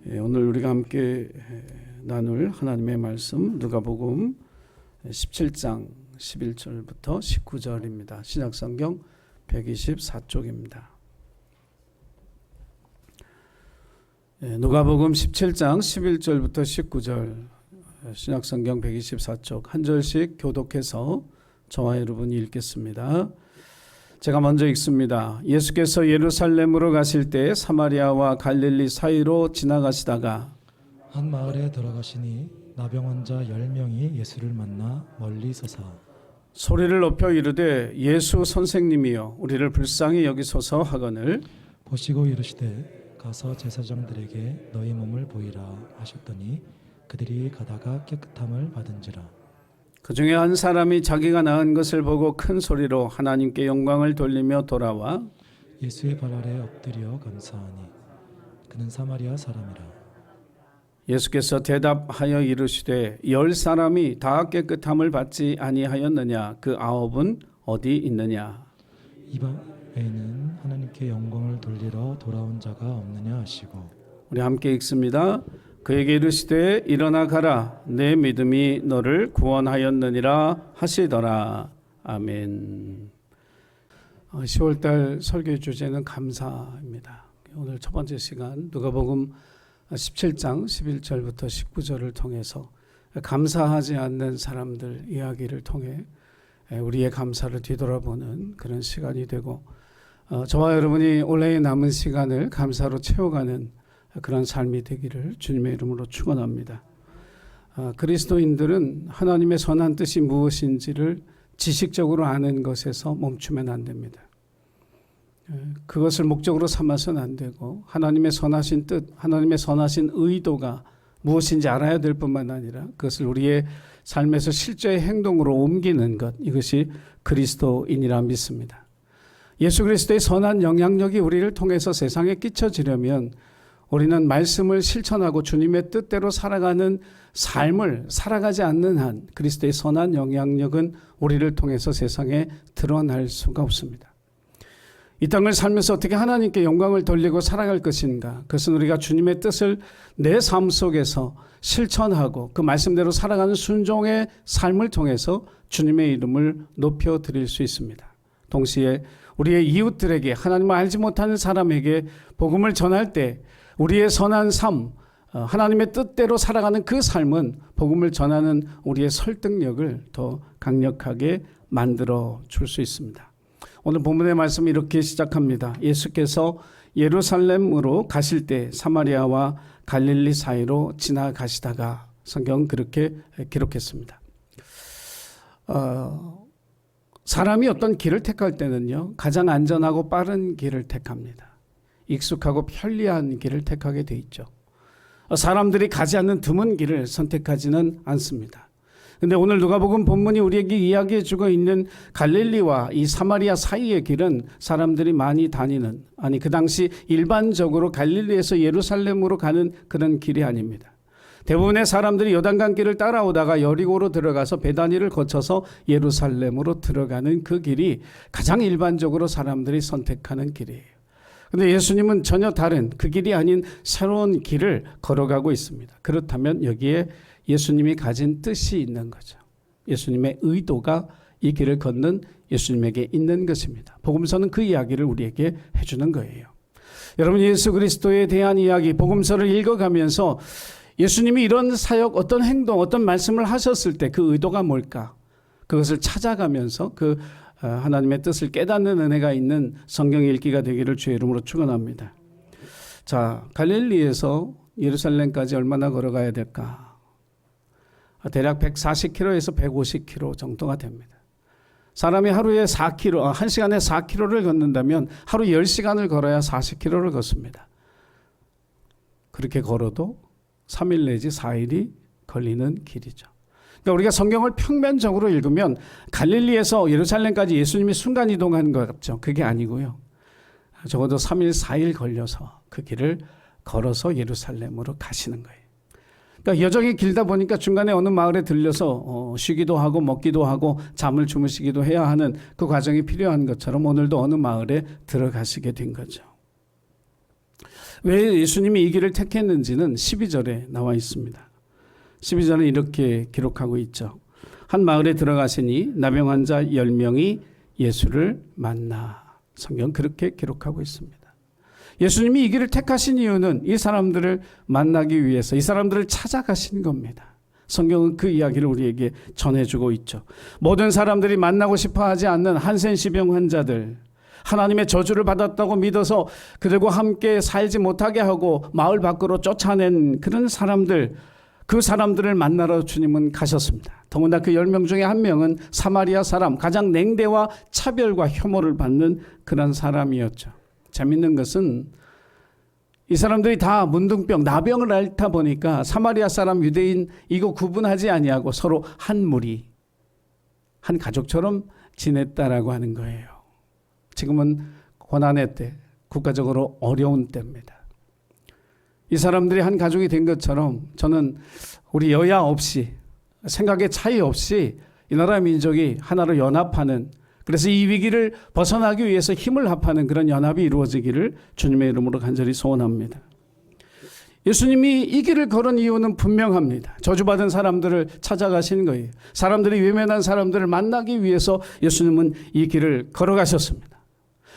오늘 우리가 함께 나눌 하나님의 말씀 누가복음 17장 11절부터 19절입니다. 신약성경 124쪽입니다. 누가복음 17장 11절부터 19절 신약성경 124쪽 한 절씩 교독해서 저와 여러분이 읽겠습니다. 제가 먼저 읽습니다. 예수께서 예루살렘으로 가실 때 사마리아와 갈릴리 사이로 지나가시다가 한 마을에 들어가시니 나병 환자 10명이 예수를 만나 멀리 서서 소리를 높여 이르되 예수 선생님이여 우리를 불쌍히 여기소서 하거늘 보시고 이르시되 가서 제사장들에게 너희 몸을 보이라 하셨더니 그들이 가다가 깨끗함을 받은지라. 그 중에 한 사람이 자기가 나은 것을 보고 큰 소리로 하나님께 영광을 돌리며 돌아와 예수의 발 아래 엎드려 감사하니 그는 사마리아 사람이라. 예수께서 대답하여 이르시되 10사람이 다 깨끗함을 받지 아니하였느냐 그 9은 어디 있느냐. 이방에는 하나님께 영광을 돌리러 돌아온 자가 없느냐 하시고. 우리 함께 읽습니다. 그에게 이르시되 일어나 가라 내 믿음이 너를 구원하였느니라 하시더라. 아멘. 10월달 설교의 주제는 감사입니다. 오늘 첫 번째 시간 누가복음 17장 11절부터 19절을 통해서 감사하지 않는 사람들 이야기를 통해 우리의 감사를 뒤돌아보는 그런 시간이 되고 저와 여러분이 올해의 남은 시간을 감사로 채워가는 그런 삶이 되기를 주님의 이름으로 축원합니다. 그리스도인들은 하나님의 선한 뜻이 무엇인지를 지식적으로 아는 것에서 멈추면 안 됩니다. 그것을 목적으로 삼아서는 안 되고 하나님의 선하신 뜻, 하나님의 선하신 의도가 무엇인지 알아야 될 뿐만 아니라 그것을 우리의 삶에서 실제의 행동으로 옮기는 것, 이것이 그리스도인이라 믿습니다. 예수 그리스도의 선한 영향력이 우리를 통해서 세상에 끼쳐지려면 우리는 말씀을 실천하고 주님의 뜻대로 살아가는 삶을 살아가지 않는 한 그리스도의 선한 영향력은 우리를 통해서 세상에 드러날 수가 없습니다. 이 땅을 살면서 어떻게 하나님께 영광을 돌리고 살아갈 것인가? 그것은 우리가 주님의 뜻을 내 삶 속에서 실천하고 그 말씀대로 살아가는 순종의 삶을 통해서 주님의 이름을 높여드릴 수 있습니다. 동시에 우리의 이웃들에게 하나님을 알지 못하는 사람에게 복음을 전할 때 우리의 선한 삶, 하나님의 뜻대로 살아가는 그 삶은 복음을 전하는 우리의 설득력을 더 강력하게 만들어 줄 수 있습니다. 오늘 본문의 말씀이 이렇게 시작합니다. 예수께서 예루살렘으로 가실 때 사마리아와 갈릴리 사이로 지나가시다가 성경은 그렇게 기록했습니다. 사람이 어떤 길을 택할 때는요, 가장 안전하고 빠른 길을 택합니다. 익숙하고 편리한 길을 택하게 돼 있죠. 사람들이 가지 않는 드문 길을 선택하지는 않습니다. 그런데 오늘 누가복음 본문이 우리에게 이야기해 주고 있는 갈릴리와 이 사마리아 사이의 길은 사람들이 많이 다니는, 아니 그 당시 일반적으로 갈릴리에서 예루살렘으로 가는 그런 길이 아닙니다. 대부분의 사람들이 요단강 길을 따라오다가 여리고로 들어가서 베다니를 거쳐서 예루살렘으로 들어가는 그 길이 가장 일반적으로 사람들이 선택하는 길이에요. 그런데 예수님은 전혀 다른 그 길이 아닌 새로운 길을 걸어가고 있습니다. 그렇다면 여기에 예수님이 가진 뜻이 있는 거죠. 예수님의 의도가 이 길을 걷는 예수님에게 있는 것입니다. 복음서는 그 이야기를 우리에게 해주는 거예요. 여러분, 예수 그리스도에 대한 이야기, 복음서를 읽어가면서 예수님이 이런 사역, 어떤 행동, 어떤 말씀을 하셨을 때 그 의도가 뭘까? 그것을 찾아가면서 그 하나님의 뜻을 깨닫는 은혜가 있는 성경 읽기가 되기를 주의 이름으로 축원합니다. 자, 갈릴리에서 예루살렘까지 얼마나 걸어가야 될까? 대략 140km에서 150km 정도가 됩니다. 사람이 하루에 4km, 1시간에 4km를 걷는다면 하루 10시간을 걸어야 40km를 걷습니다. 그렇게 걸어도 3일 내지 4일이 걸리는 길이죠. 그러니까 우리가 성경을 평면적으로 읽으면 갈릴리에서 예루살렘까지 예수님이 순간 이동한 것 같죠. 그게 아니고요. 적어도 3일, 4일 걸려서 그 길을 걸어서 예루살렘으로 가시는 거예요. 그러니까 여정이 길다 보니까 중간에 어느 마을에 들려서 쉬기도 하고 먹기도 하고 잠을 주무시기도 해야 하는 그 과정이 필요한 것처럼 오늘도 어느 마을에 들어가시게 된 거죠. 왜 예수님이 이 길을 택했는지는 12절에 나와 있습니다. 12절은 이렇게 기록하고 있죠. 한 마을에 들어가시니 나병 환자 10명이 예수를 만나. 성경 그렇게 기록하고 있습니다. 예수님이 이 길을 택하신 이유는 이 사람들을 만나기 위해서, 이 사람들을 찾아가신 겁니다. 성경은 그 이야기를 우리에게 전해주고 있죠. 모든 사람들이 만나고 싶어하지 않는 한센시병 환자들, 하나님의 저주를 받았다고 믿어서 그들과 함께 살지 못하게 하고 마을 밖으로 쫓아낸 그런 사람들, 그 사람들을 만나러 주님은 가셨습니다. 더군다나 그 10명 중에 한 명은 사마리아 사람, 가장 냉대와 차별과 혐오를 받는 그런 사람이었죠. 재밌는 것은 이 사람들이 다 문둥병, 나병을 앓다 보니까 사마리아 사람, 유대인 이거 구분하지 아니하고 서로 한 무리, 한 가족처럼 지냈다라고 하는 거예요. 지금은 고난의 때, 국가적으로 어려운 때입니다. 이 사람들이 한 가족이 된 것처럼 저는 우리 여야 없이, 생각의 차이 없이 이 나라 민족이 하나로 연합하는, 그래서 이 위기를 벗어나기 위해서 힘을 합하는 그런 연합이 이루어지기를 주님의 이름으로 간절히 소원합니다. 예수님이 이 길을 걸은 이유는 분명합니다. 저주받은 사람들을 찾아가신 거예요. 사람들이 외면한 사람들을 만나기 위해서 예수님은 이 길을 걸어가셨습니다.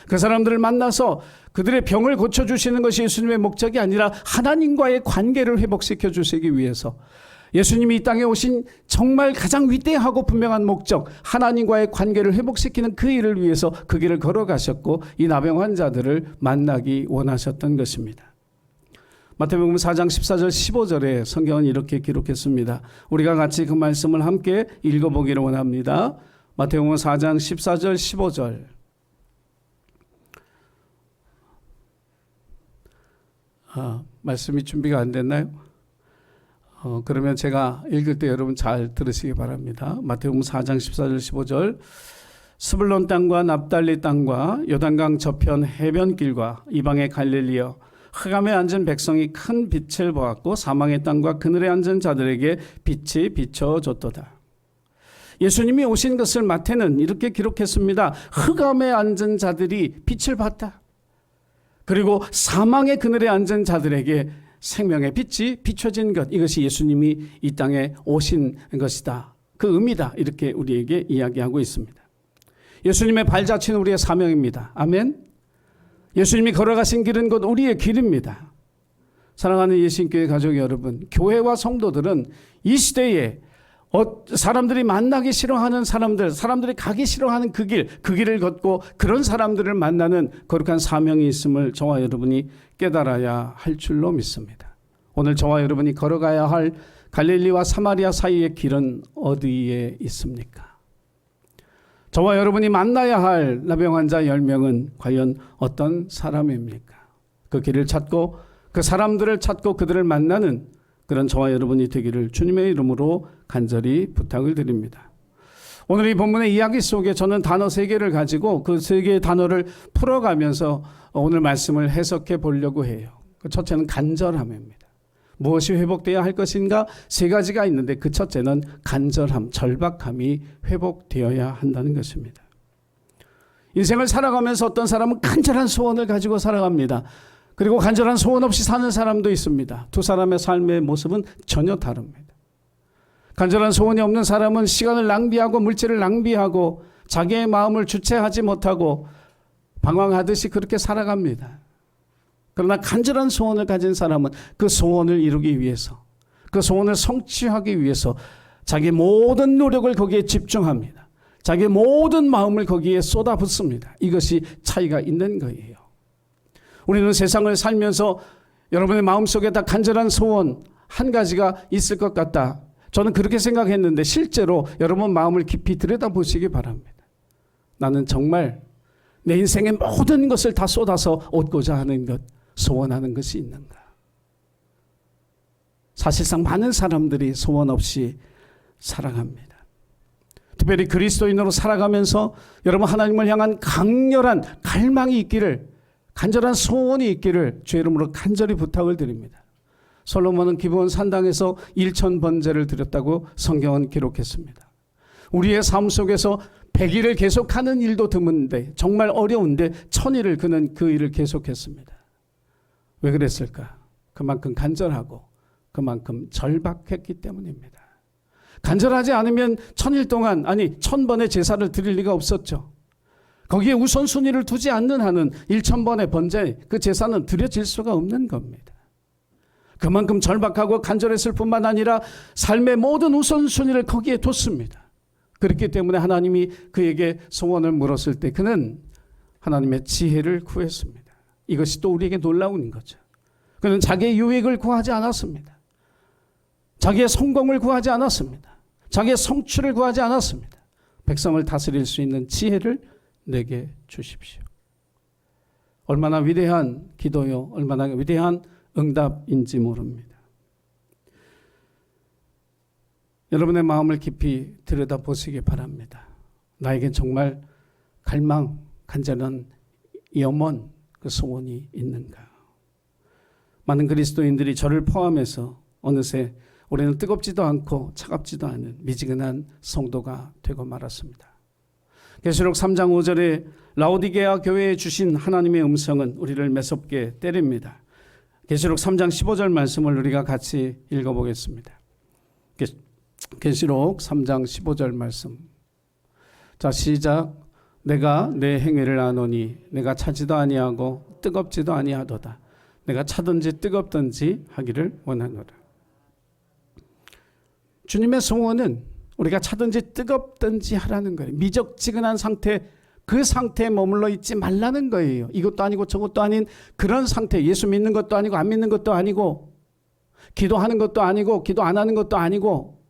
그 사람들을 만나서 그들의 병을 고쳐주시는 것이 예수님의 목적이 아니라 하나님과의 관계를 회복시켜 주시기 위해서, 예수님이 이 땅에 오신 정말 가장 위대하고 분명한 목적, 하나님과의 관계를 회복시키는 그 일을 위해서 그 길을 걸어가셨고 이 나병 환자들을 만나기 원하셨던 것입니다. 마태복음 4장 14절 15절에 성경은 이렇게 기록했습니다. 우리가 같이 그 말씀을 함께 읽어보기를 원합니다. 마태복음 4장 14절 15절. 말씀이 준비가 안 됐나요? 그러면 제가 읽을 때 여러분 잘 들으시기 바랍니다. 마태복음 4장 14절 15절. 스불론 땅과 납달리 땅과 요단강 저편 해변길과 이방의 갈릴리여, 흑암에 앉은 백성이 큰 빛을 보았고 사망의 땅과 그늘에 앉은 자들에게 빛이 비춰졌도다. 예수님이 오신 것을 마태는 이렇게 기록했습니다. 흑암에 앉은 자들이 빛을 봤다. 그리고 사망의 그늘에 앉은 자들에게 생명의 빛이 비춰진 것, 이것이 예수님이 이 땅에 오신 것이다. 그 의미다. 이렇게 우리에게 이야기하고 있습니다. 예수님의 발자취는 우리의 사명입니다. 아멘. 예수님이 걸어가신 길은 곧 우리의 길입니다. 사랑하는 예신교회 가족 여러분, 교회와 성도들은 이 시대에 사람들이 만나기 싫어하는 사람들이 가기 싫어하는 그 길을 걷고 그런 사람들을 만나는 거룩한 사명이 있음을 저와 여러분이 깨달아야 할 줄로 믿습니다. 오늘 저와 여러분이 걸어가야 할 갈릴리와 사마리아 사이의 길은 어디에 있습니까? 저와 여러분이 만나야 할 나병 환자 10명은 과연 어떤 사람입니까? 그 길을 찾고 그 사람들을 찾고 그들을 만나는 그런 저와 여러분이 되기를 주님의 이름으로 간절히 부탁을 드립니다. 오늘 이 본문의 이야기 속에 저는 단어 3개를 가지고 그 3개의 단어를 풀어가면서 오늘 말씀을 해석해 보려고 해요. 그 첫째는 간절함입니다. 무엇이 회복되어야 할 것인가 3가지가 있는데 그 첫째는 간절함, 절박함이 회복되어야 한다는 것입니다. 인생을 살아가면서 어떤 사람은 간절한 소원을 가지고 살아갑니다. 그리고 간절한 소원 없이 사는 사람도 있습니다. 두 사람의 삶의 모습은 전혀 다릅니다. 간절한 소원이 없는 사람은 시간을 낭비하고 물질을 낭비하고 자기의 마음을 주체하지 못하고 방황하듯이 그렇게 살아갑니다. 그러나 간절한 소원을 가진 사람은 그 소원을 이루기 위해서, 그 소원을 성취하기 위해서 자기의 모든 노력을 거기에 집중합니다. 자기의 모든 마음을 거기에 쏟아붓습니다. 이것이 차이가 있는 거예요. 우리는 세상을 살면서 여러분의 마음속에 다 간절한 소원 한 가지가 있을 것 같다. 저는 그렇게 생각했는데 실제로 여러분 마음을 깊이 들여다보시기 바랍니다. 나는 정말 내 인생의 모든 것을 다 쏟아서 얻고자 하는 것, 소원하는 것이 있는가? 사실상 많은 사람들이 소원 없이 살아갑니다. 특별히 그리스도인으로 살아가면서 여러분 하나님을 향한 강렬한 갈망이 있기를, 간절한 소원이 있기를 주의 이름으로 간절히 부탁을 드립니다. 솔로몬은 기브온 산당에서 1000번제를 드렸다고 성경은 기록했습니다. 우리의 삶 속에서 100일을 계속하는 일도 드문데, 정말 어려운데 1000일을 그는 그 일을 계속했습니다. 왜 그랬을까? 그만큼 간절하고 그만큼 절박했기 때문입니다. 간절하지 않으면 1000일 동안, 아니 1000번의 제사를 드릴 리가 없었죠. 거기에 우선순위를 두지 않는 한은 1000번의 번제, 그 제사는 드려질 수가 없는 겁니다. 그만큼 절박하고 간절했을 뿐만 아니라 삶의 모든 우선순위를 거기에 뒀습니다. 그렇기 때문에 하나님이 그에게 소원을 물었을 때 그는 하나님의 지혜를 구했습니다. 이것이 또 우리에게 놀라운 거죠. 그는 자기의 유익을 구하지 않았습니다. 자기의 성공을 구하지 않았습니다. 자기의 성취를 구하지 않았습니다. 백성을 다스릴 수 있는 지혜를 내게 주십시오. 얼마나 위대한 기도요, 얼마나 위대한 응답인지 모릅니다. 여러분의 마음을 깊이 들여다보시기 바랍니다. 나에겐 정말 갈망, 간절한 염원, 그 소원이 있는가? 많은 그리스도인들이 저를 포함해서 어느새 우리는 뜨겁지도 않고 차갑지도 않은 미지근한 성도가 되고 말았습니다. 계시록 3장 5절에 라오디게아 교회에 주신 하나님의 음성은 우리를 매섭게 때립니다. 계시록 3장 15절 말씀을 우리가 같이 읽어보겠습니다. 계시록 3장 15절 말씀. 자, 시작. 내가 내 행위를 아노니 내가 차지도 아니하고 뜨겁지도 아니하도다. 내가 차든지 뜨겁든지 하기를 원하노라. 주님의 소원은 우리가 차든지 뜨겁든지 하라는 거예요. 미적지근한 상태, 그 상태에 머물러 있지 말라는 거예요. 이것도 아니고 저것도 아닌 그런 상태, 예수 믿는 것도 아니고 안 믿는 것도 아니고 기도하는 것도 아니고 기도 안 하는 것도 아니고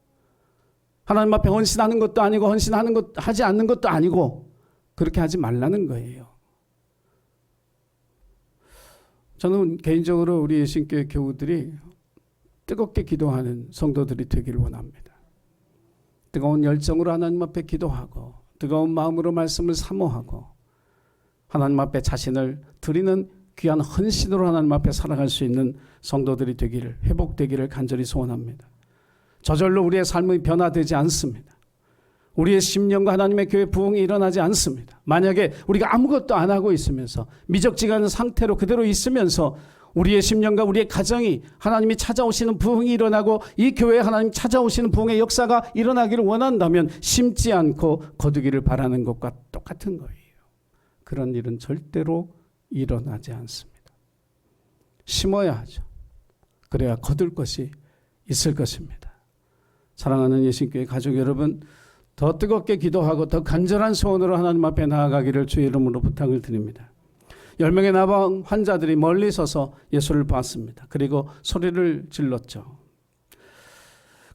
하나님 앞에 헌신하는 것도 아니고 헌신하는 것 하지 않는 것도 아니고 그렇게 하지 말라는 거예요. 저는 개인적으로 우리 예신교회 교우들이 뜨겁게 기도하는 성도들이 되기를 원합니다. 뜨거운 열정으로 하나님 앞에 기도하고 뜨거운 마음으로 말씀을 사모하고 하나님 앞에 자신을 드리는 귀한 헌신으로 하나님 앞에 살아갈 수 있는 성도들이 되기를, 회복되기를 간절히 소원합니다. 저절로 우리의 삶이 변화되지 않습니다. 우리의 심령과 하나님의 교회 부흥이 일어나지 않습니다. 만약에 우리가 아무것도 안 하고 있으면서 미적지근한 상태로 그대로 있으면서 우리의 심령과 우리의 가정이 하나님이 찾아오시는 부흥이 일어나고 이 교회에 하나님 찾아오시는 부흥의 역사가 일어나기를 원한다면 심지 않고 거두기를 바라는 것과 똑같은 거예요. 그런 일은 절대로 일어나지 않습니다. 심어야 하죠. 그래야 거둘 것이 있을 것입니다. 사랑하는 예신교회 가족 여러분, 더 뜨겁게 기도하고 더 간절한 소원으로 하나님 앞에 나아가기를 주의 이름으로 부탁을 드립니다. 10명의 나방 환자들이 멀리 서서 예수를 봤습니다. 그리고 소리를 질렀죠.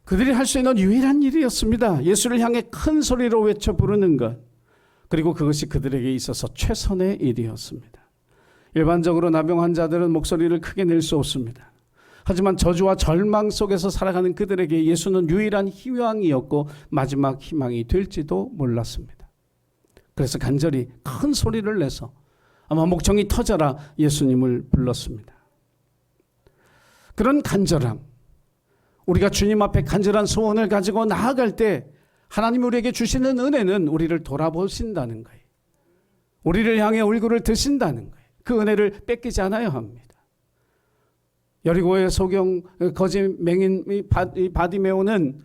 그들이 할 수 있는 유일한 일이었습니다. 예수를 향해 큰 소리로 외쳐 부르는 것. 그리고 그것이 그들에게 있어서 최선의 일이었습니다. 일반적으로 나병 환자들은 목소리를 크게 낼 수 없습니다. 하지만 저주와 절망 속에서 살아가는 그들에게 예수는 유일한 희망이었고 마지막 희망이 될지도 몰랐습니다. 그래서 간절히 큰 소리를 내서 아마 목청이 터져라 예수님을 불렀습니다. 그런 간절함, 우리가 주님 앞에 간절한 소원을 가지고 나아갈 때 하나님 우리에게 주시는 은혜는 우리를 돌아보신다는 거예요. 우리를 향해 얼굴을 드신다는 거예요. 그 은혜를 뺏기지 않아야 합니다. 여리고의 소경 거짓 맹인 바디메오는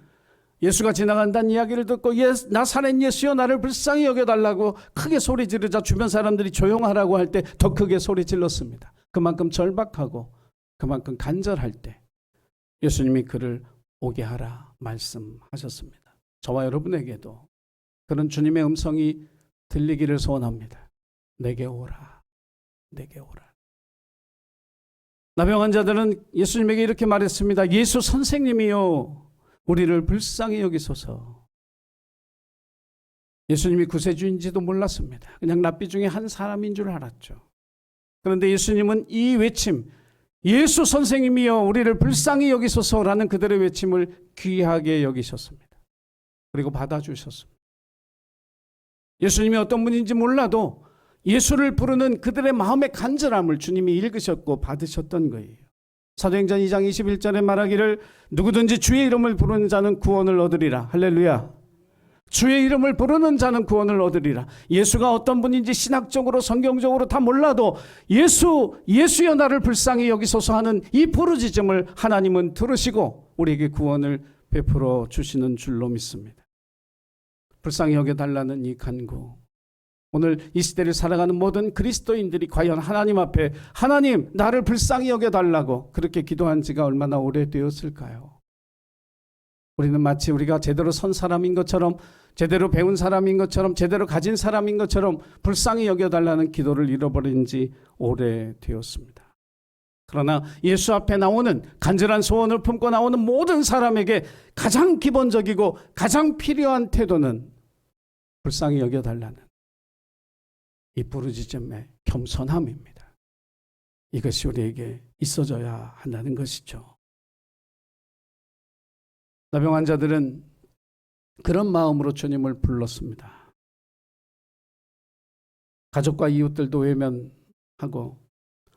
예수가 지나간다는 이야기를 듣고 나사렛 예수여 나를 불쌍히 여겨달라고 크게 소리 지르자 주변 사람들이 조용하라고 할 때 더 크게 소리 질렀습니다. 그만큼 절박하고 그만큼 간절할 때 예수님이 그를 오게 하라 말씀하셨습니다. 저와 여러분에게도 그런 주님의 음성이 들리기를 소원합니다. 내게 오라, 내게 오라. 나병 환자들은 예수님에게 이렇게 말했습니다. 예수 선생님이요, 우리를 불쌍히 여기소서. 예수님이 구세주인지도 몰랐습니다. 그냥 랍비 중에 한 사람인 줄 알았죠. 그런데 예수님은 이 외침, 예수 선생님이여 우리를 불쌍히 여기소서라는 그들의 외침을 귀하게 여기셨습니다. 그리고 받아주셨습니다. 예수님이 어떤 분인지 몰라도 예수를 부르는 그들의 마음의 간절함을 주님이 읽으셨고 받으셨던 거예요. 사도행전 2장 21절에 말하기를 누구든지 주의 이름을 부르는 자는 구원을 얻으리라. 할렐루야. 주의 이름을 부르는 자는 구원을 얻으리라. 예수가 어떤 분인지 신학적으로 성경적으로 다 몰라도 예수여 나를 불쌍히 여기소서 하는 이 부르짖음을 하나님은 들으시고 우리에게 구원을 베풀어 주시는 줄로 믿습니다. 불쌍히 여겨달라는 이 간구, 오늘 이 시대를 살아가는 모든 그리스도인들이 과연 하나님 앞에 하나님 나를 불쌍히 여겨달라고 그렇게 기도한 지가 얼마나 오래되었을까요? 우리는 마치 우리가 제대로 선 사람인 것처럼, 제대로 배운 사람인 것처럼, 제대로 가진 사람인 것처럼 불쌍히 여겨달라는 기도를 잃어버린 지 오래되었습니다. 그러나 예수 앞에 나오는 간절한 소원을 품고 나오는 모든 사람에게 가장 기본적이고 가장 필요한 태도는 불쌍히 여겨달라는 이 부르짖음의 겸손함입니다. 이것이 우리에게 있어져야 한다는 것이죠. 나병 환자들은 그런 마음으로 주님을 불렀습니다. 가족과 이웃들도 외면하고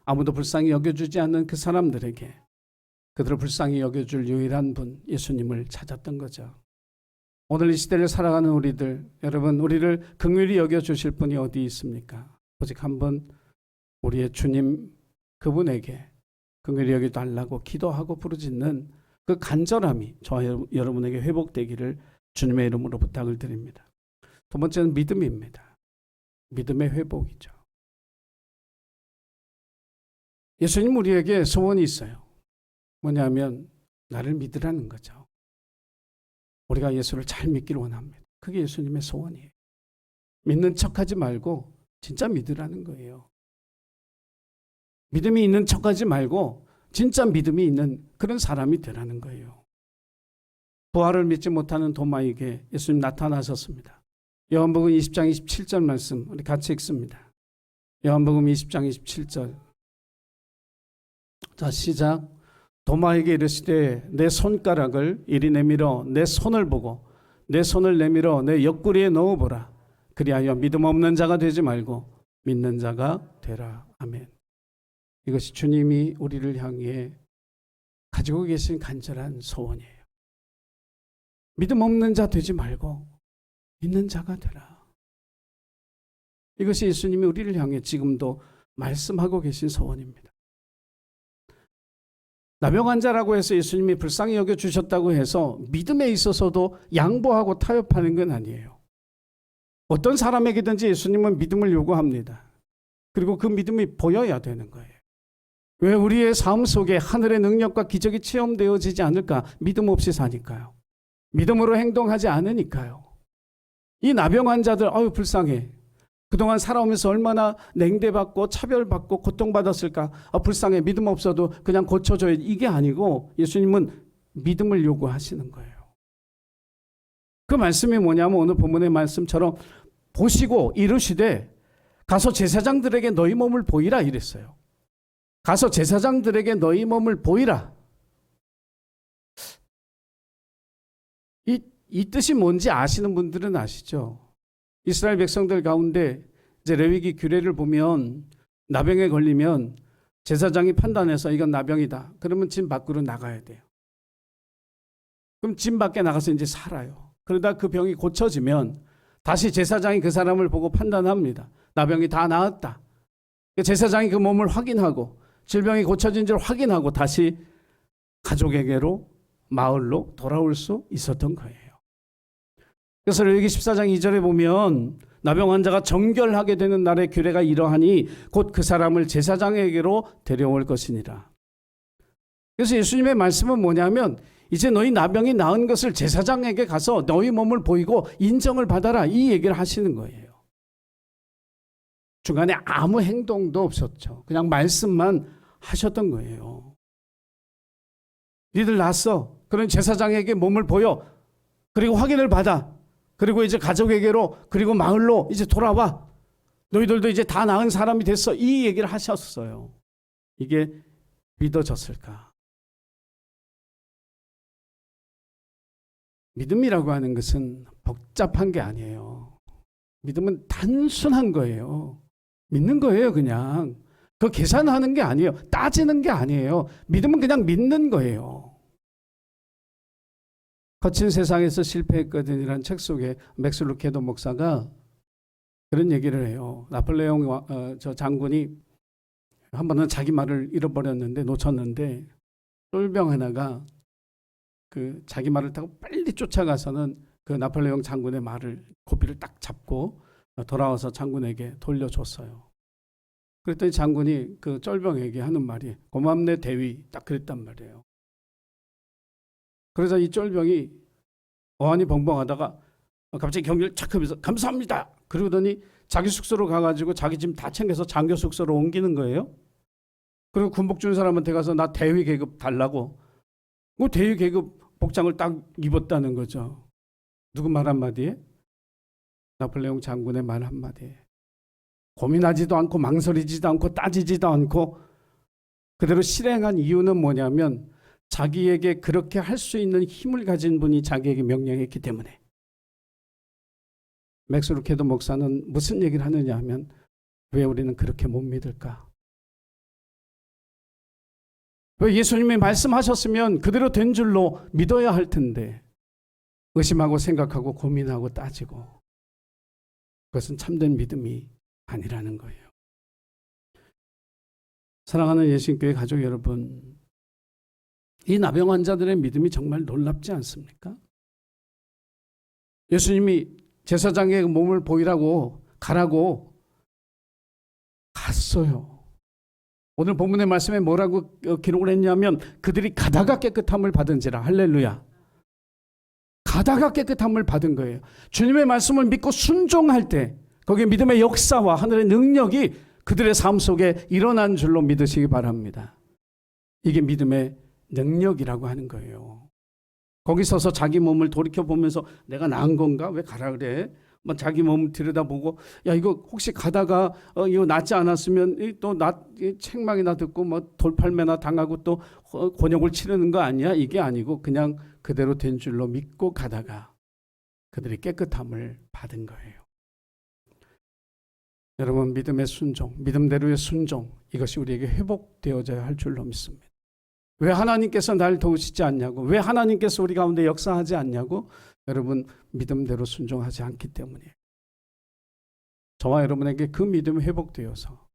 아무도 불쌍히 여겨주지 않는 그 사람들에게 그들을 불쌍히 여겨줄 유일한 분 예수님을 찾았던 거죠. 오늘 이 시대를 살아가는 우리들, 여러분 우리를 긍휼히 여겨주실 분이 어디 있습니까? 오직 한 분 우리의 주님 그분에게 긍휼히 여겨달라고 기도하고 부르짖는 그 간절함이 저와 여러분에게 회복되기를 주님의 이름으로 부탁을 드립니다. 두 번째는 믿음입니다. 믿음의 회복이죠. 예수님 우리에게 소원이 있어요. 뭐냐면 나를 믿으라는 거죠. 우리가 예수를 잘 믿기를 원합니다. 그게 예수님의 소원이에요. 믿는 척하지 말고 진짜 믿으라는 거예요. 믿음이 있는 척하지 말고 진짜 믿음이 있는 그런 사람이 되라는 거예요. 부활을 믿지 못하는 도마에게 예수님 나타나셨습니다. 요한복음 20장 27절 말씀 우리 같이 읽습니다. 요한복음 20장 27절. 자, 시작. 도마에게 이르시되 내 손가락을 이리 내밀어 내 손을 보고 내 손을 내밀어 내 옆구리에 넣어보라. 그리하여 믿음 없는 자가 되지 말고 믿는 자가 되라. 아멘. 이것이 주님이 우리를 향해 가지고 계신 간절한 소원이에요. 믿음 없는 자 되지 말고 믿는 자가 되라. 이것이 예수님이 우리를 향해 지금도 말씀하고 계신 소원입니다. 나병 환자라고 해서 예수님이 불쌍히 여겨주셨다고 해서 믿음에 있어서도 양보하고 타협하는 건 아니에요. 어떤 사람에게든지 예수님은 믿음을 요구합니다. 그리고 그 믿음이 보여야 되는 거예요. 왜 우리의 삶 속에 하늘의 능력과 기적이 체험되어지지 않을까? 믿음 없이 사니까요. 믿음으로 행동하지 않으니까요. 이 나병 환자들 아유 불쌍해. 그동안 살아오면서 얼마나 냉대받고 차별받고 고통받았을까? 불쌍해. 믿음 없어도 그냥 고쳐줘야. 이게 아니고 예수님은 믿음을 요구하시는 거예요. 그 말씀이 뭐냐면 오늘 본문의 말씀처럼 보시고 이르시되 가서 제사장들에게 너희 몸을 보이라 이랬어요. 가서 제사장들에게 너희 몸을 보이라. 이 뜻이 뭔지 아시는 분들은 아시죠? 이스라엘 백성들 가운데 이제 레위기 규례를 보면 나병에 걸리면 제사장이 판단해서 이건 나병이다. 그러면 집 밖으로 나가야 돼요. 그럼 집 밖에 나가서 이제 살아요. 그러다 그 병이 고쳐지면 다시 제사장이 그 사람을 보고 판단합니다. 나병이 다 나았다. 제사장이 그 몸을 확인하고 질병이 고쳐진 줄 확인하고 다시 가족에게로 마을로 돌아올 수 있었던 거예요. 그래서 레위기 14장 2절에 보면 나병 환자가 정결하게 되는 날의 규례가 이러하니 곧 그 사람을 제사장에게로 데려올 것이니라. 그래서 예수님의 말씀은 뭐냐면 이제 너희 나병이 나은 것을 제사장에게 가서 너희 몸을 보이고 인정을 받아라 이 얘기를 하시는 거예요. 중간에 아무 행동도 없었죠. 그냥 말씀만 하셨던 거예요. 니들 났어. 그런 제사장에게 몸을 보여. 그리고 확인을 받아. 그리고 이제 가족에게로 그리고 마을로 이제 돌아와. 너희들도 이제 다 나은 사람이 됐어. 이 얘기를 하셨어요. 이게 믿어졌을까? 믿음이라고 하는 것은 복잡한 게 아니에요. 믿음은 단순한 거예요. 믿는 거예요, 그냥. 그 계산하는 게 아니에요. 따지는 게 아니에요. 믿음은 그냥 믿는 거예요. 거친 세상에서 실패했거든이라는 책 속에 맥스 루케도 목사가 그런 얘기를 해요. 나폴레옹 저 장군이 한 번은 자기 말을 잃어버렸는데 놓쳤는데 쫄병 하나가 그 자기 말을 타고 빨리 쫓아가서는 그 나폴레옹 장군의 말을 고삐를 딱 잡고 돌아와서 장군에게 돌려줬어요. 그랬더니 장군이 그 쫄병에게 하는 말이 고맙네 대위, 딱 그랬단 말이에요. 그래서 이 쫄병이 어안이 벙벙하다가 갑자기 경기를 착 하면서 감사합니다. 그러더니 자기 숙소로 가가지고 자기 짐 다 챙겨서 장교 숙소로 옮기는 거예요. 그리고 군복 준 사람한테 가서 나 대위 계급 달라고. 그 대위 계급 복장을 딱 입었다는 거죠. 누구 말 한마디에? 나폴레옹 장군의 말 한마디에. 고민하지도 않고 망설이지도 않고 따지지도 않고 그대로 실행한 이유는 뭐냐면 자기에게 그렇게 할 수 있는 힘을 가진 분이 자기에게 명령했기 때문에. 맥스 루케도 목사는 무슨 얘기를 하느냐 하면 왜 우리는 그렇게 못 믿을까? 왜 예수님이 말씀하셨으면 그대로 된 줄로 믿어야 할 텐데 의심하고 생각하고 고민하고 따지고 그것은 참된 믿음이 아니라는 거예요. 사랑하는 예수님교회 가족 여러분, 이 나병 환자들의 믿음이 정말 놀랍지 않습니까? 예수님이 제사장의 몸을 보이라고 가라고 갔어요. 오늘 본문의 말씀에 뭐라고 기록을 했냐면 그들이 가다가 깨끗함을 받은지라. 할렐루야. 가다가 깨끗함을 받은 거예요. 주님의 말씀을 믿고 순종할 때 거기에 믿음의 역사와 하늘의 능력이 그들의 삶 속에 일어난 줄로 믿으시기 바랍니다. 이게 믿음의 능력이라고 하는 거예요. 거기 서서 자기 몸을 돌이켜보면서 내가 나은 건가? 왜 가라 그래? 뭐 자기 몸을 들여다보고 야 이거 혹시 가다가 이거 낫지 않았으면 또 책망이나 듣고 뭐 돌팔매나 당하고 또 곤욕을 치르는 거 아니야? 이게 아니고 그냥 그대로 된 줄로 믿고 가다가 그들이 깨끗함을 받은 거예요. 여러분 믿음의 순종, 믿음대로의 순종 이것이 우리에게 회복되어져야 할 줄로 믿습니다. 왜 하나님께서 날 도우시지 않냐고, 왜 하나님께서 우리 가운데 역사하지 않냐고, 여러분 믿음대로 순종하지 않기 때문이에요. 저와 여러분에게 그 믿음이 회복되어서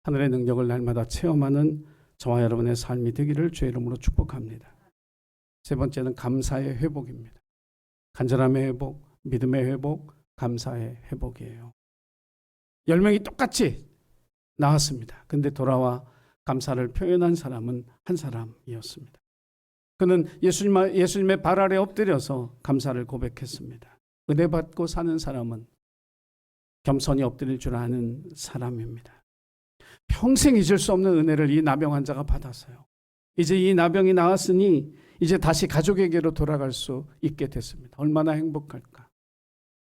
하늘의 능력을 날마다 체험하는 저와 여러분의 삶이 되기를 주의 이름으로 축복합니다. 세 번째는 감사의 회복입니다. 간절함의 회복, 믿음의 회복, 감사의 회복이에요. 10명이 똑같이 나왔습니다. 근데 돌아와 감사를 표현한 사람은 한 사람이었습니다. 그는 예수님의 발 아래 엎드려서 감사를 고백했습니다. 은혜 받고 사는 사람은 겸손히 엎드릴 줄 아는 사람입니다. 평생 잊을 수 없는 은혜를 이 나병 환자가 받았어요. 이제 이 나병이 나았으니 이제 다시 가족에게로 돌아갈 수 있게 됐습니다. 얼마나 행복할까?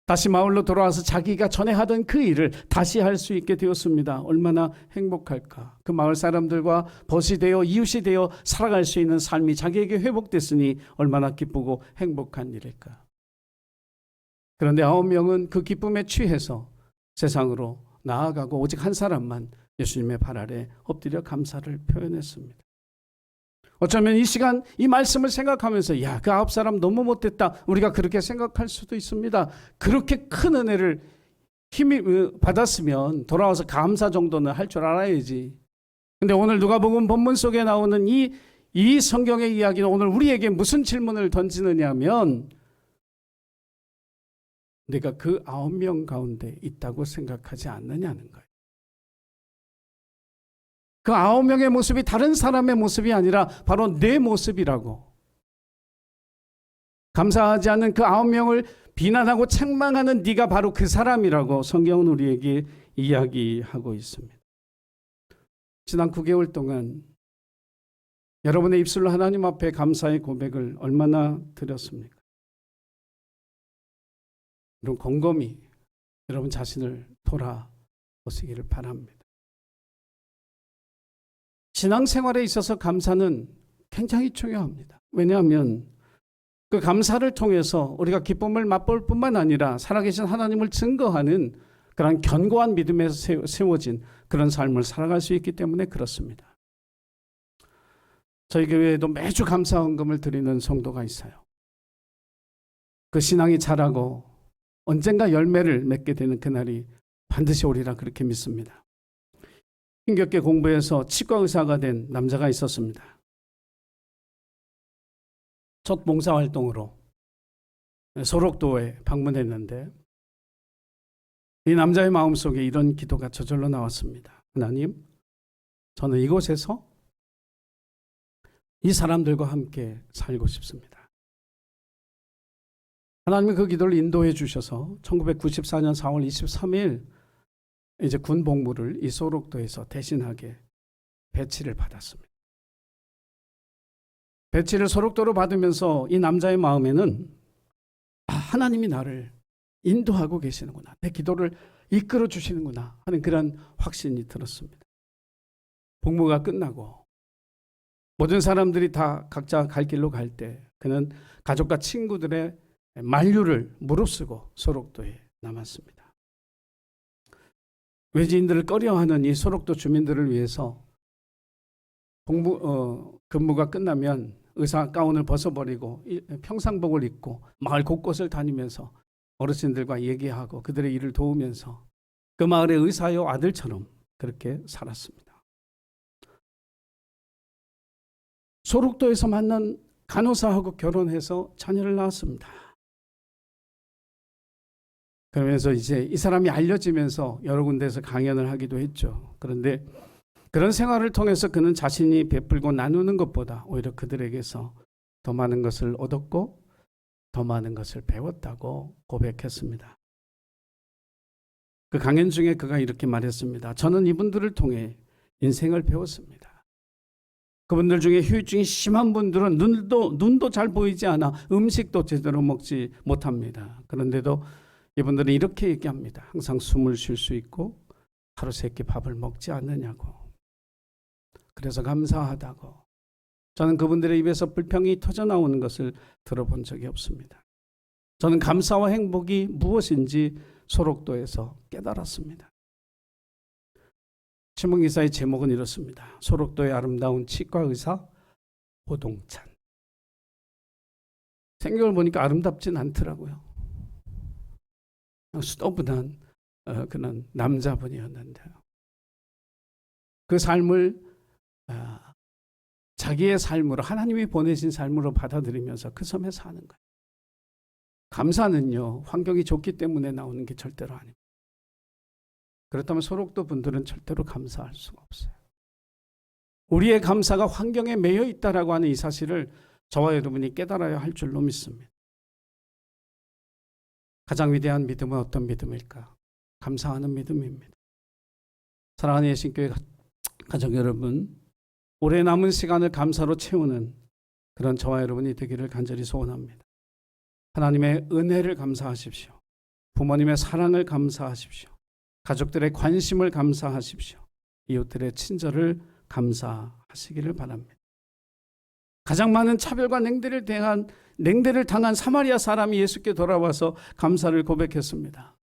다시 마을로 돌아와서 자기가 전에 하던 그 일을 다시 할 수 있게 되었습니다. 얼마나 행복할까? 그 마을 사람들과 벗이 되어 이웃이 되어 살아갈 수 있는 삶이 자기에게 회복됐으니 얼마나 기쁘고 행복한 일일까? 그런데 9명은 그 기쁨에 취해서 세상으로 나아가고 오직 한 사람만 예수님의 발 아래 엎드려 감사를 표현했습니다. 어쩌면 이 시간 이 말씀을 생각하면서 야, 그 9사람 너무 못됐다. 우리가 그렇게 생각할 수도 있습니다. 그렇게 큰 은혜를 힘이 받았으면 돌아와서 감사 정도는 할 줄 알아야지. 근데 오늘 누가복음 본문 속에 나오는 이 성경의 이야기는 오늘 우리에게 무슨 질문을 던지느냐 하면 내가 그 9명 가운데 있다고 생각하지 않느냐는 거예요. 그 9명의 모습이 다른 사람의 모습이 아니라 바로 내 모습이라고. 감사하지 않는 그 9명을 비난하고 책망하는 네가 바로 그 사람이라고 성경은 우리에게 이야기하고 있습니다. 지난 9개월 동안 여러분의 입술로 하나님 앞에 감사의 고백을 얼마나 드렸습니까? 이런 곰곰이 여러분 자신을 돌아보시기를 바랍니다. 신앙생활에 있어서 감사는 굉장히 중요합니다. 왜냐하면 그 감사를 통해서 우리가 기쁨을 맛볼 뿐만 아니라 살아계신 하나님을 증거하는 그런 견고한 믿음에 세워진 그런 삶을 살아갈 수 있기 때문에 그렇습니다. 저희 교회에도 매주 감사헌금을 드리는 성도가 있어요. 그 신앙이 자라고 언젠가 열매를 맺게 되는 그날이 반드시 오리라 그렇게 믿습니다. 힘겹게 공부해서 치과 의사가 된 남자가 있었습니다. 첫 봉사활동으로 소록도에 방문했는데 이 남자의 마음속에 이런 기도가 저절로 나왔습니다. 하나님, 저는 이곳에서 이 사람들과 함께 살고 싶습니다. 하나님이 그 기도를 인도해 주셔서 1994년 4월 23일 이제 군 복무를 이 소록도에서 대신하게 배치를 받았습니다. 배치를 소록도로 받으면서 이 남자의 마음에는 하나님이 나를 인도하고 계시는구나, 내 기도를 이끌어 주시는구나 하는 그런 확신이 들었습니다. 복무가 끝나고 모든 사람들이 다 각자 갈 길로 갈 때 그는 가족과 친구들의 만류를 무릅쓰고 소록도에 남았습니다. 외지인들을 꺼려하는 이 소록도 주민들을 위해서 근무가 끝나면 의사 가운을 벗어버리고 평상복을 입고 마을 곳곳을 다니면서 어르신들과 얘기하고 그들의 일을 도우면서 그 마을의 의사요 아들처럼 그렇게 살았습니다. 소록도에서 만난 간호사하고 결혼해서 자녀를 낳았습니다. 그러면서 이제 이 사람이 알려지면서 여러 군데에서 강연을 하기도 했죠. 그런데 그런 생활을 통해서 그는 자신이 베풀고 나누는 것보다 오히려 그들에게서 더 많은 것을 얻었고 더 많은 것을 배웠다고 고백했습니다. 그 강연 중에 그가 이렇게 말했습니다. 저는 이분들을 통해 인생을 배웠습니다. 그분들 중에 후유증이 심한 분들은 눈도 잘 보이지 않아 음식도 제대로 먹지 못합니다. 그런데도 이분들은 이렇게 얘기합니다. 항상 숨을 쉴 수 있고 하루 세 끼 밥을 먹지 않느냐고. 그래서 감사하다고. 저는 그분들의 입에서 불평이 터져나오는 것을 들어본 적이 없습니다. 저는 감사와 행복이 무엇인지 소록도에서 깨달았습니다. 신문기사의 제목은 이렇습니다. 소록도의 아름다운 치과의사 호동찬. 생각을 보니까 아름답진 않더라고요. 수도분한 그런 남자분이었는데요. 그 삶을 자기의 삶으로, 하나님이 보내신 삶으로 받아들이면서 그 섬에 사는 거예요. 감사는요, 환경이 좋기 때문에 나오는 게 절대로 아닙니다. 그렇다면 소록도 분들은 절대로 감사할 수가 없어요. 우리의 감사가 환경에 매여 있다라고 하는 이 사실을 저와 여러분이 깨달아야 할 줄로 믿습니다. 가장 위대한 믿음은 어떤 믿음일까? 감사하는 믿음입니다. 사랑하는 예신교회 가족 여러분, 올해 남은 시간을 감사로 채우는 그런 저와 여러분이 되기를 간절히 소원합니다. 하나님의 은혜를 감사하십시오. 부모님의 사랑을 감사하십시오. 가족들의 관심을 감사하십시오. 이웃들의 친절을 감사하시기를 바랍니다. 가장 많은 차별과 냉대를 당한 사마리아 사람이 예수께 돌아와서 감사를 고백했습니다.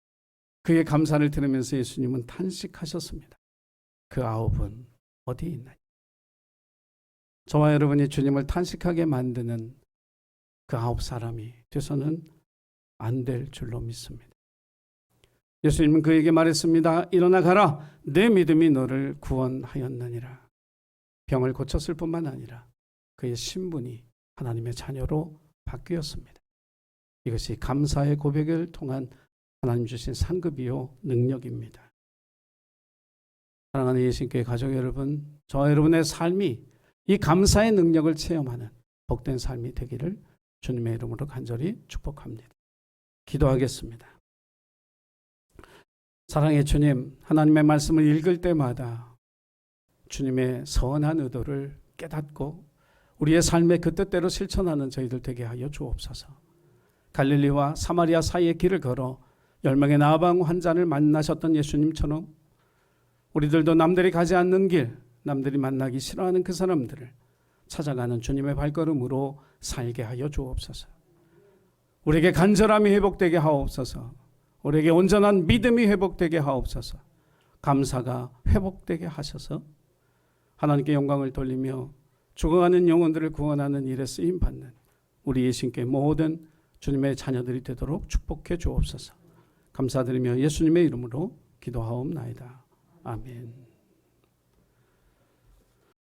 그의 감사를 들으면서 예수님은 탄식하셨습니다. 그 아홉은 어디 있나요? 저와 여러분이 주님을 탄식하게 만드는 그 아홉 사람이 돼서는 안 될 줄로 믿습니다. 예수님은 그에게 말했습니다. 일어나 가라. 내 믿음이 너를 구원하였느니라. 병을 고쳤을 뿐만 아니라 그의 신분이 하나님의 자녀로 바뀌었습니다. 이것이 감사의 고백을 통한 하나님 주신 상급이요 능력입니다. 사랑하는 예신교회 가족 여러분, 저와 여러분의 삶이 이 감사의 능력을 체험하는 복된 삶이 되기를 주님의 이름으로 간절히 축복합니다. 기도하겠습니다. 사랑의 주님, 하나님의 말씀을 읽을 때마다 주님의 선한 의도를 깨닫고 우리의 삶의 그 뜻대로 실천하는 저희들 되게 하여 주옵소서. 갈릴리와 사마리아 사이의 길을 걸어 10명의 나방 환자를 만나셨던 예수님처럼 우리들도 남들이 가지 않는 길, 남들이 만나기 싫어하는 그 사람들을 찾아가는 주님의 발걸음으로 살게 하여 주옵소서. 우리에게 간절함이 회복되게 하옵소서. 우리에게 온전한 믿음이 회복되게 하옵소서. 감사가 회복되게 하셔서 하나님께 영광을 돌리며 죽어가는 영혼들을 구원하는 일에 쓰임받는 우리 예신교회 모든 주님의 자녀들이 되도록 축복해 주옵소서. 감사드리며 예수님의 이름으로 기도하옵나이다. 아멘.